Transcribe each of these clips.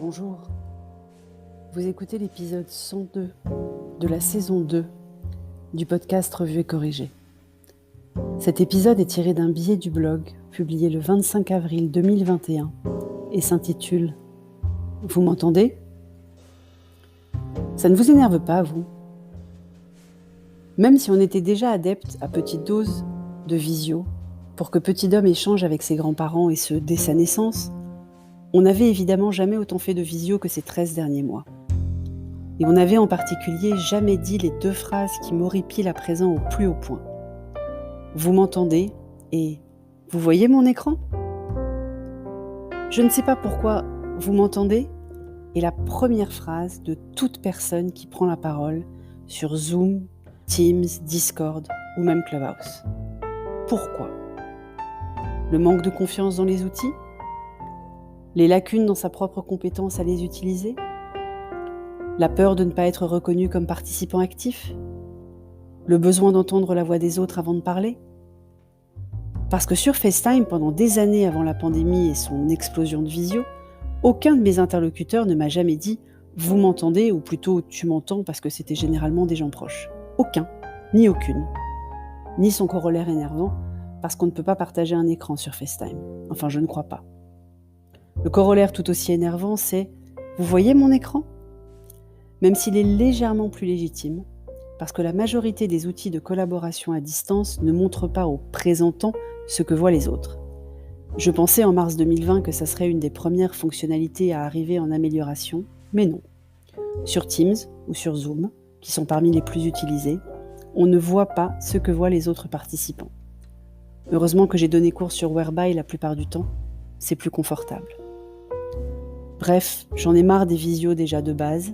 Bonjour, vous écoutez l'épisode 102 de la saison 2 du podcast Revue et Corrigé. Cet épisode est tiré d'un billet du blog publié le 25 avril 2021 et s'intitule « Vous m'entendez ?» Ça ne vous énerve pas, vous ? Même si on était déjà adepte à petite dose de visio pour que Petit Dom échange avec ses grands-parents et ce dès sa naissance, on n'avait évidemment jamais autant fait de visio que ces 13 derniers mois. Et on n'avait en particulier jamais dit les deux phrases qui m'horripilent à présent au plus haut point. Vous m'entendez et vous voyez mon écran ? Je ne sais pas pourquoi vous m'entendez est la première phrase de toute personne qui prend la parole sur Zoom, Teams, Discord ou même Clubhouse. Pourquoi ? Le manque de confiance dans les outils ? Les lacunes dans sa propre compétence à les utiliser ? La peur de ne pas être reconnu comme participant actif ? Le besoin d'entendre la voix des autres avant de parler ? Parce que sur FaceTime, pendant des années avant la pandémie et son explosion de visio, aucun de mes interlocuteurs ne m'a jamais dit « vous m'entendez » ou plutôt « tu m'entends » parce que c'était généralement des gens proches. Aucun, ni aucune. Ni son corollaire énervant, parce qu'on ne peut pas partager un écran sur FaceTime. Enfin, je ne crois pas. Le corollaire tout aussi énervant, c'est « vous voyez mon écran ?» Même s'il est légèrement plus légitime, parce que la majorité des outils de collaboration à distance ne montrent pas aux présentants ce que voient les autres. Je pensais en mars 2020 que ça serait une des premières fonctionnalités à arriver en amélioration, mais non. Sur Teams ou sur Zoom, qui sont parmi les plus utilisés, on ne voit pas ce que voient les autres participants. Heureusement que j'ai donné cours sur Whereby la plupart du temps, c'est plus confortable. Bref, j'en ai marre des visios déjà de base,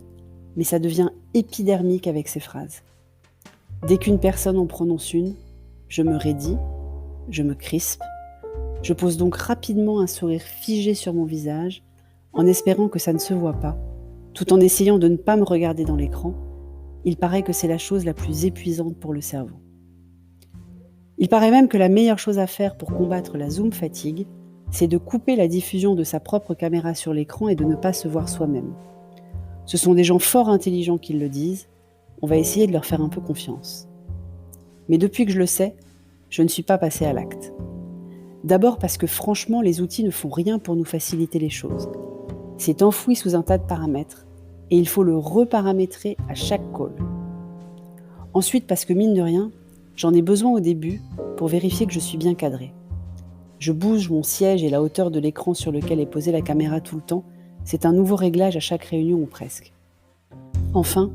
mais ça devient épidermique avec ces phrases. Dès qu'une personne en prononce une, je me raidis, je me crispe, je pose donc rapidement un sourire figé sur mon visage, en espérant que ça ne se voit pas, tout en essayant de ne pas me regarder dans l'écran. Il paraît que c'est la chose la plus épuisante pour le cerveau. Il paraît même que la meilleure chose à faire pour combattre la Zoom fatigue, c'est de couper la diffusion de sa propre caméra sur l'écran et de ne pas se voir soi-même. Ce sont des gens fort intelligents qui le disent, on va essayer de leur faire un peu confiance. Mais depuis que je le sais, je ne suis pas passée à l'acte. D'abord parce que franchement, les outils ne font rien pour nous faciliter les choses. C'est enfoui sous un tas de paramètres et il faut le reparamétrer à chaque call. Ensuite parce que mine de rien, j'en ai besoin au début pour vérifier que je suis bien cadrée. Je bouge mon siège et la hauteur de l'écran sur lequel est posée la caméra tout le temps. C'est un nouveau réglage à chaque réunion ou presque. Enfin,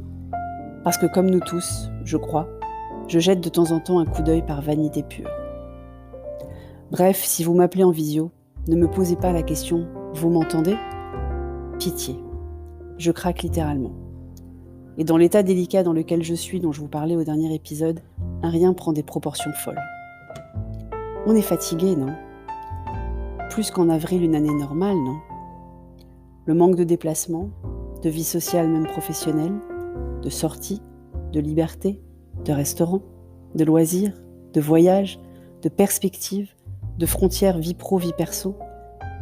parce que comme nous tous, je crois, je jette de temps en temps un coup d'œil par vanité pure. Bref, si vous m'appelez en visio, ne me posez pas la question « vous m'entendez ?» Pitié, je craque littéralement. Et dans l'état délicat dans lequel je suis, dont je vous parlais au dernier épisode, un rien prend des proportions folles. On est fatigué, non ? Plus qu'en avril, une année normale, non ? Le manque de déplacement, de vie sociale même professionnelle, de sorties, de liberté, de restaurants, de loisirs, de voyages, de perspectives, de frontières vie pro, vie perso,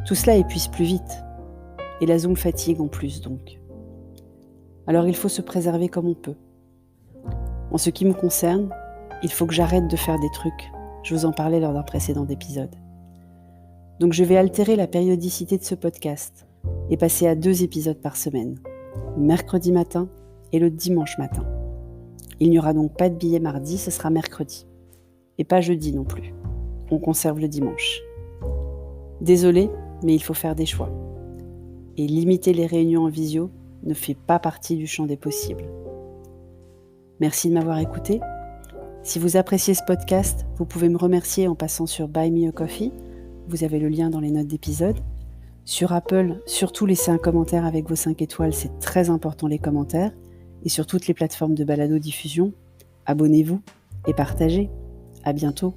tout cela épuise plus vite. Et la Zoom fatigue en plus donc. Alors il faut se préserver comme on peut. En ce qui me concerne, il faut que j'arrête de faire des trucs. Je vous en parlais lors d'un précédent épisode. Donc je vais altérer la périodicité de ce podcast et passer à 2 épisodes par semaine, le mercredi matin et le dimanche matin. Il n'y aura donc pas de billet mardi, ce sera mercredi. Et pas jeudi non plus. On conserve le dimanche. Désolée, mais il faut faire des choix. Et limiter les réunions en visio ne fait pas partie du champ des possibles. Merci de m'avoir écouté. Si vous appréciez ce podcast, vous pouvez me remercier en passant sur Buy Me a Coffee. Vous avez le lien dans les notes d'épisode. Sur Apple, surtout laissez un commentaire avec vos 5 étoiles, c'est très important les commentaires. Et sur toutes les plateformes de balado-diffusion, abonnez-vous et partagez. À bientôt.